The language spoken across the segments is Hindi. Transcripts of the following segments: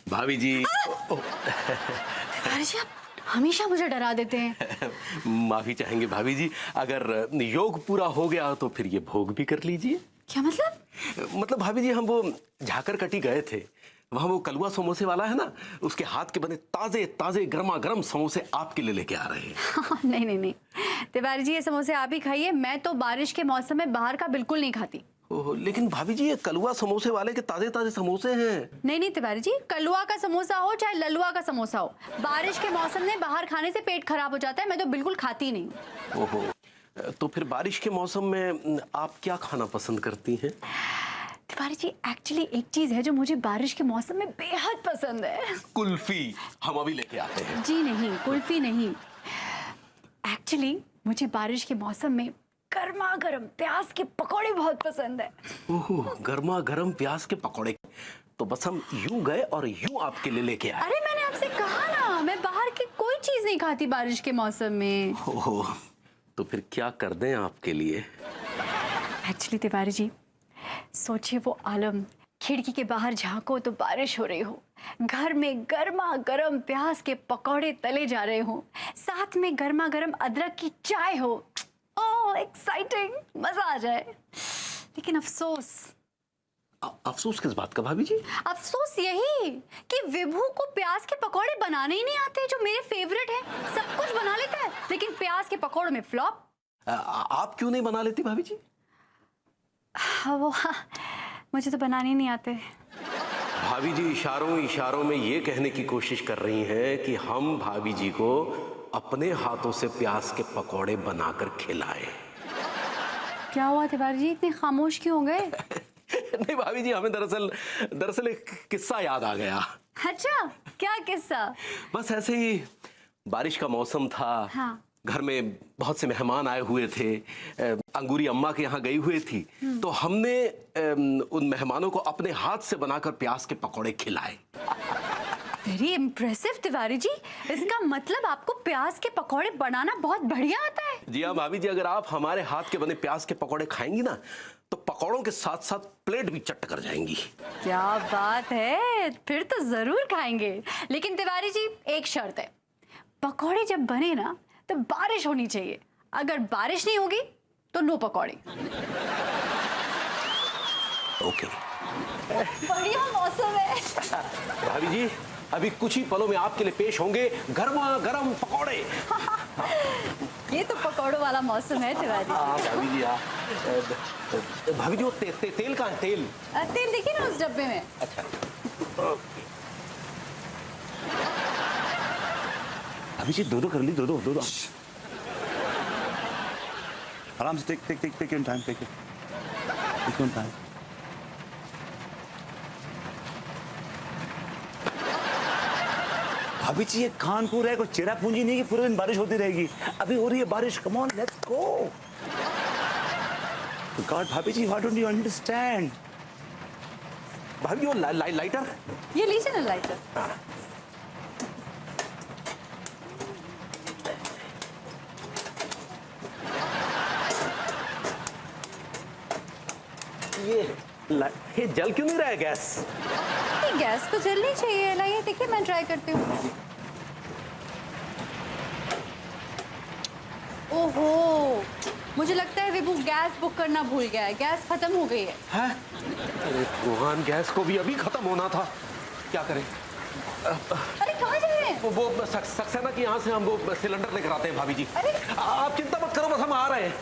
भाभी जी। अरे जी, आप हमेशा मुझे डरा देते हैं। माफी चाहेंगे भाभी जी, अगर योग पूरा हो गया तो फिर ये भोग भी कर लीजिए। क्या मतलब? मतलब भाभी जी, हम वो झाकर कटी गए थे, वहां वो कलवा समोसे वाला है ना, उसके हाथ के बने ताजे ताजे गर्मा गर्म समोसे आपके लिए लेके आ रहे हैं। नहीं नहीं नहीं तिवारी जी, ये समोसे आप ही खाइए। मैं तो बारिश के मौसम में बाहर का बिल्कुल नहीं खाती। ओह, लेकिन भाभी जी, ये कलवा समोसे वाले के ताजे ताजे समोसे हैं। नहीं नहीं तिवारी जी, कलुआ का समोसा हो चाहे ललुआ का समोसा हो, बारिश के मौसम में बाहर खाने से पेट खराब हो जाता है। मैं तो बिल्कुल खाती नहीं। ओहो, तो फिर बारिश के मौसम में आप क्या खाना पसंद करती हैं? तिवारी जी, एक्चुअली एक चीज है जो मुझे बारिश के मौसम में बेहद पसंद है। कुल्फी, हम अभी लेके आते हैं। जी नहीं, कुल्फी नहीं। एक्चुअली मुझे बारिश के मौसम में गर्मा गर्म प्याज के पकौड़े बहुत पसंद है। ओह, गर्मा गर्म प्याज के पकौड़े। तो बस हम यूं गए और यूं आपके लिए लेके आए। अरे मैंने आपसे कहा ना, मैं बाहर की कोई चीज नहीं खाती बारिश के मौसम में। ओह, तो फिर क्या कर दें आपके लिए? एक्चुअली तिवारी जी, सोचिए वो आलम, खिड़की के बाहर झांको तो बारिश हो रही हो, घर में गर्मा गर्म प्याज के पकौड़े तले जा रहे हो, साथ में गर्मा गर्म अदरक की चाय हो। ओह एक्साइटिंग, मजा आ जाए। लेकिन अफसोस। अफसोस किस बात का भाभी जी? अफसोस यही कि विभू को प्याज के पकौड़े बनाने ही नहीं आते, जो मेरे फेवरेट है। सब कुछ बना लेता है लेकिन प्याज के पकौड़े में फ्लॉप। आप क्यों नहीं बना लेती भाभी जी? मुझे तो बनाने ही नहीं आते। भाभी जी इशारों इशारों में ये कहने की कोशिश कर रही हैं कि हम भाभी जी को अपने हाथों से प्याज के पकौड़े बनाकर खिलाएं। क्या हुआ तिवारी जी, इतने खामोश क्यों हो गए? नहीं भाभी जी, हमें दरअसल एक किस्सा याद आ गया। अच्छा, क्या किस्सा? बस ऐसे ही, बारिश का मौसम था। हाँ। घर में बहुत से मेहमान आए हुए थे, अंगूरी अम्मा के यहाँ गई हुई थी, तो हमने उन मेहमानों को अपने हाथ से बनाकर प्याज के पकौड़े खिलाए। वेरी इम्प्रेसिव तिवारी जी, इसका मतलब आपको प्याज के पकौड़े बनाना बहुत बढ़िया आता है। जी हाँ भाभी जी, अगर आप हमारे हाथ के बने प्याज के पकौड़े खाएंगी ना, तो पकौड़ों के साथ साथ प्लेट भी चट कर जाएंगी। क्या बात है, फिर तो जरूर खाएंगे। लेकिन तिवारी जी, एक शर्त है, पकौड़े जब बने ना तो बारिश होनी चाहिए। अगर बारिश नहीं होगी तो नो पकौड़े। ओके। बढ़िया मौसम है। भाभी जी, अभी कुछ ही पलों में आपके लिए पेश होंगे गर्मा गर्म पकौड़े। ये तो पकौड़ों वाला मौसम है तिवारी। भाभी जी, भाभी जी, वो तेल कहाँ है? तेल तेल देखिए ना उस डब्बे में। अच्छा। भाभी जी, दो कर ली, दो। आराम से, टेक योर टाइम। भाभी जी, ये कानपुर है, कोई चेरा पूंजी नहीं कि पूरे दिन बारिश होती रहेगी। अभी हो रही है बारिश, come on let's go. God भाभी जी, व्हाट डोंट यू अंडरस्टैंड? भाभी जी, वो लाइटर, ये लीजिए ना लाइटर। ये जल क्यों नहीं रहा है गैस? गैस तो जलनी चाहिए। लाइए देखिए, मैं ट्राई करती हूँ। ओहो, मुझे लगता है विभू गैस बुक करना भूल गया है। गैस खत्म हो गई है। हैं? अरे भगवान, गैस को भी अभी खत्म होना था। क्या करें? अरे कहाँ जा रहे हैं? वो सक्सेना के यहाँ से हम वो सिलेंडर लेकर आते हैं भाभी जी। अरे आप चिंता मत करो, बस हम आ रहे हैं।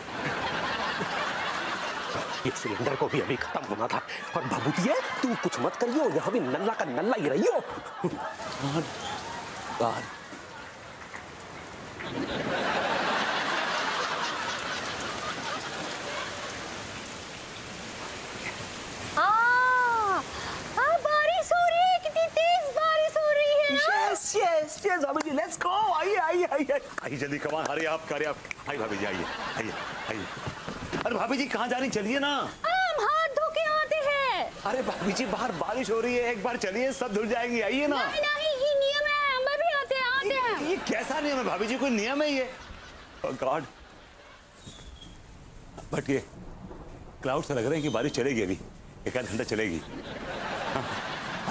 ये सिलेंडर को भी अभी खत्म होना था। पर बाबूजी, तू कुछ मत करियो, यहाँ भी नल्ला का नल्ला ही रहियो। God. बारिश हो रही है, कितनी तेज बारिश हो रही है। Yes, भाभी जी, let's go। आइए जल्दी, कमान, हरी आप। आइए भाभी जी, आइए। अरे भाभी जी, कहाँ जा रही? चलिए ना। हम हाथ धो के आते हैं। अरे भाभी जी, बाहर बारिश हो रही है, एक बार चलिए, सब धुल जाएंगी। आइए ना। नहीं, ये नियम है, हम भी आते हैं। ये कैसा नियम है भाभी जी? कोई नियम है ये? गॉड, बट ये क्लाउड से लग रहे हैं कि बारिश चलेगी, अभी एक आध घंटा चलेगी। हाँ।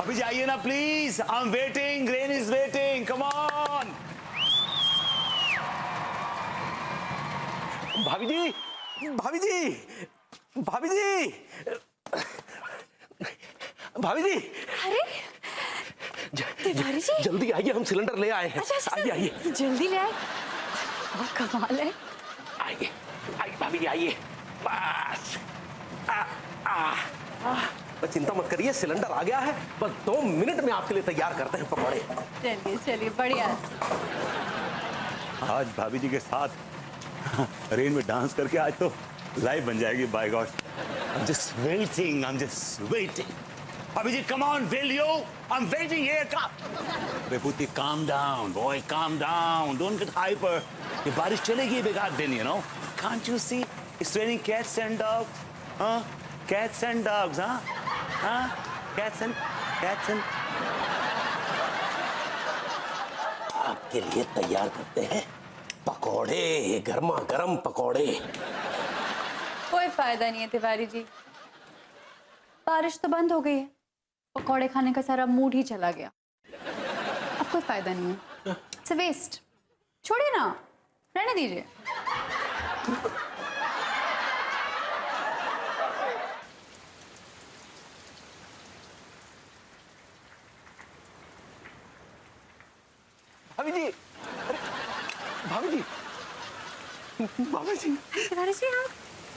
अभी जाइए ना please, I am waiting, rain is waiting, come on. भाभी जी, भाभी जी, भाभी जी, भाभी जी, अरे तिवारी जी, जल्दी आइए, हम सिलेंडर ले आए हैं। अच्छा, आइए आइए जल्दी ले आए। कमाल है। आइए आइए भाभी जी, आइए बस। बस चिंता मत करिए, सिलेंडर आ गया है, बस 2 मिनट में आपके लिए तैयार करते हैं पकौड़े। चलिए चलिए, बढ़िया। आज भाभी जी के साथ रेन में डांस करके आज तो लाइव बन जाएगी, by God. I am just waiting, I am just waiting. भाभी जी come on, will you, I am waiting here. का Vibhuti, calm down boy, calm down, don't get hyper. ये बारिश चलेगी बेकार दिन, you know, can't you see it's raining cats and dogs, हां, कैट्स एंड डॉग्स, हां, कैट्स एंड आपके लिए तैयार करते हैं पकौड़े, गर्मा गर्म पकौड़े। कोई फायदा नहीं है तिवारी जी, बारिश तो बंद हो गई है, पकौड़े खाने का सारा मूड ही चला गया। अब कोई फायदा नहीं है, इट्स वेस्ट। छोड़िए ना, रहने दीजिए। भाभी जी, अरे, भाभी जी, भाभी जी, तिवारी जी आप,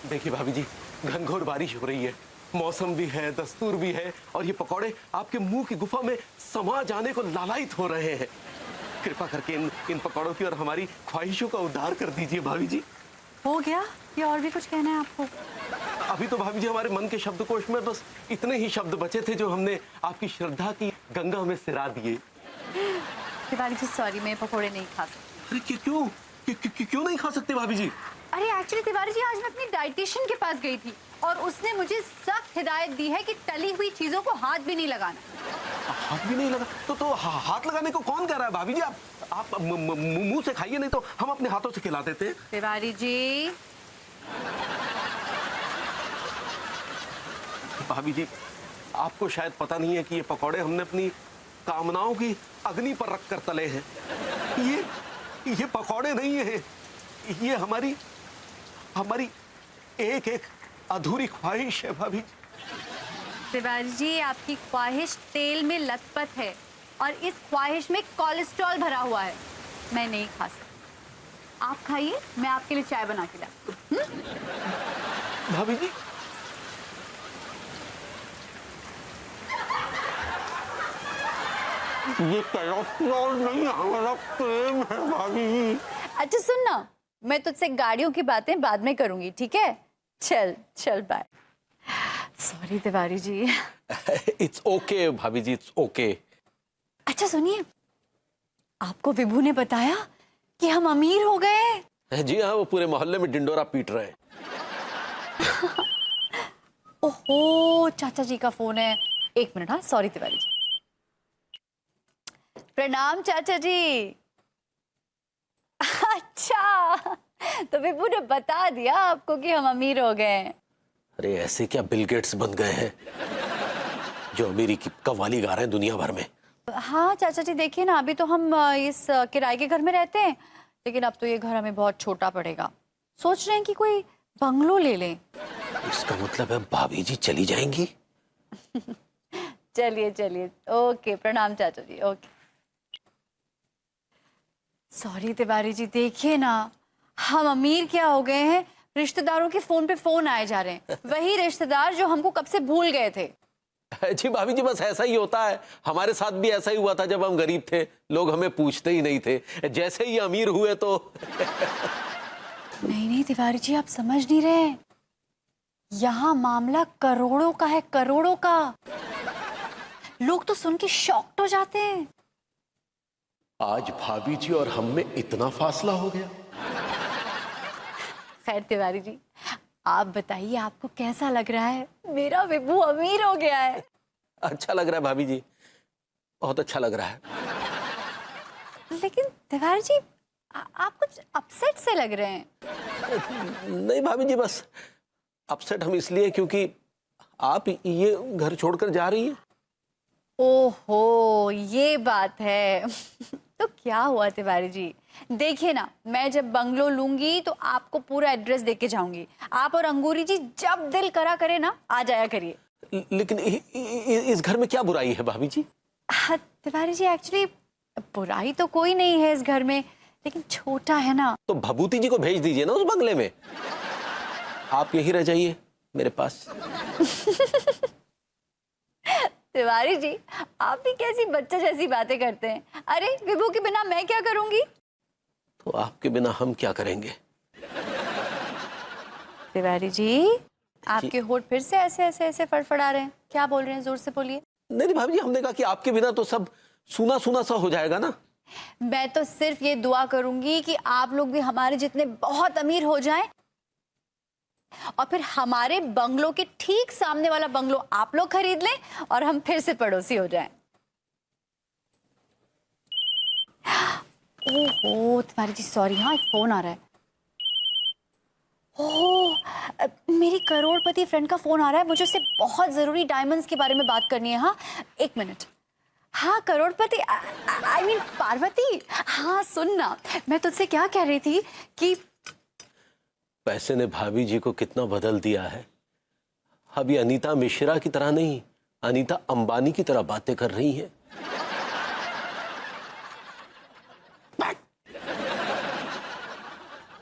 देखिए भाभी जी, घनघोर बारिश हो रही है, मौसम भी है, दस्तूर भी है, और ये पकौड़े आपके मुंह की गुफा में समा जाने को लालायित हो रहे हैं। कृपा करके इन पकौड़ों की और हमारी ख्वाहिशों का उद्धार कर दीजिए भाभी जी। हो गया या और भी कुछ कहना है आपको? अभी तो भाभी जी हमारे मन के शब्दकोश में बस इतने ही शब्द बचे थे जो हमने आपकी श्रद्धा की गंगा में सिरा दिए। तिवारी जी सॉरी, मैं पकौड़े नहीं खा सकती। अरे क्यों नहीं खा सकते भाभी जी? अरे एक्चुअली तिवारी जी, आज मैं अपनी डाइटिशियन के पास गई थी और उसने मुझे सख्त हिदायत दी है कि तली हुई चीजों को हाथ भी नहीं लगाना। हाथ भी नहीं लगा तो हाथ लगाने को कौन कह रहा है भाभी जी? आप मुंह से खाइए, नहीं तो हम अपने हाथों से खिला देते हैं। तिवारी जी, भाभी जी, आपको शायद पता नहीं है कि ये पकौड़े हमने अपनी कामनाओं की अग्नि पर रखकर तले हैं। ये पकौड़े नहीं है, ये हमारी एक एक अधूरी ख्वाहिश है भाभी। तिवारी जी, आपकी ख्वाहिश तेल में लथपथ है और इस ख्वाहिश में कोलेस्ट्रॉल भरा हुआ है। मैं नहीं खा सकती। आप खाइए, मैं आपके लिए चाय बना के लाती हूँ। भाभी जी, ये कोलेस्ट्रॉल नहीं, हमारा प्रेम है भाभी जी। अच्छा सुन ना, मैं तुझसे गाड़ियों की बातें बाद में करूंगी, ठीक है? चल bye. Sorry Tiwari ji. It's okay भाभी जी, इट्स ओके। अच्छा सुनिए, आपको विभू ने बताया कि हम अमीर हो गए। जी हाँ, वो पूरे मोहल्ले में डिंडोरा पीट रहे हैं। ओहो, चाचा जी का फोन है, 1 मिनट। हाँ सॉरी तिवारी जी। प्रणाम चाचा जी। अच्छा, तो विभू ने बता दिया आपको कि हम अमीर हो गए हैं। अरे ऐसे क्या बिल गेट्स बन गए हैं जो अमीरी की कव्वाली गा रहे हैं दुनिया भर में? हाँ चाचा जी, देखिए ना, अभी तो हम इस किराए के घर में रहते हैं, लेकिन अब तो ये घर हमें बहुत छोटा पड़ेगा। सोच रहे हैं कि कोई बंगलो ले लें। इसका मतलब है भाभी जी चली जाएंगी? चलिए, ओके, प्रणाम चाचा जी, ओके। सॉरी तिवारी जी, देखिए ना, हम अमीर क्या हो गए हैं, रिश्तेदारों के फोन पे फोन आए जा रहे हैं, वही रिश्तेदार जो हमको कब से भूल गए थे। जी भाभी जी, बस ऐसा ही होता है, हमारे साथ भी ऐसा ही हुआ था जब हम गरीब थे, लोग हमें पूछते ही नहीं थे, जैसे ही अमीर हुए तो नहीं तिवारी जी, आप समझ नहीं रहे, यहाँ मामला करोड़ों का है, करोड़ों का। लोग तो सुन के शॉक्ड हो जाते हैं। आज भाभी जी और हम में इतना फासला हो गया। खैर तिवारी जी, आप बताइए, आपको कैसा लग रहा है? मेरा विभू अमीर हो गया है। अच्छा लग रहा है भाभी जी, बहुत अच्छा लग रहा है। लेकिन तिवारी जी, आप कुछ अपसेट से लग रहे हैं। नहीं भाभी जी, बस अपसेट हम इसलिए क्योंकि आप ये घर छोड़कर जा रही हैं। ओहो, ये बात है। तो क्या हुआ तिवारी जी, देखिए ना, मैं जब बंगलो लूंगी तो आपको पूरा एड्रेस दे के जाऊंगी। आप और अंगूरी जी जब दिल करा करे ना, आ जाया करिए। लेकिन इस घर में क्या बुराई है भाभी जी? हाँ, तिवारी जी एक्चुअली बुराई तो कोई नहीं है इस घर में, लेकिन छोटा है ना। तो भभूति जी को भेज दीजिए ना उस बंगले में, आप यहीं रह जाइए मेरे पास। तिवारी जी, आप भी कैसी बच्चे जैसी बातें करते हैं। अरे विभू के बिना मैं क्या करूंगी? तो आपके बिना हम क्या करेंगे? तिवारी जी, आपके होठ फिर से ऐसे ऐसे ऐसे फड़फड़ा रहे हैं, क्या बोल रहे हैं? जोर से बोलिए। नहीं भाभी जी, हमने कहा कि आपके बिना तो सब सूना सूना सा हो जाएगा ना। मैं तो सिर्फ ये दुआ करूंगी कि आप लोग भी हमारे जितने बहुत अमीर हो जाएं, और फिर हमारे बंगलो के ठीक सामने वाला बंगलो आप लोग खरीद लें और हम फिर से पड़ोसी हो जाएं। ओहो तिवारी जी, सॉरी, हाँ एक फोन आ रहा है। ओह, मेरी करोड़पति फ्रेंड का फोन आ रहा है, मुझे उससे बहुत जरूरी डायमंड्स के बारे में बात करनी है। हाँ एक मिनट। हाँ करोड़पति, आई मीन पार्वती। हाँ सुनना, मैं तुझसे क्या कह रही थी कि पैसे ने भाभी जी को कितना बदल दिया है। अभी अनीता मिश्रा की तरह नहीं, अनीता अंबानी की तरह बातें कर रही हैं।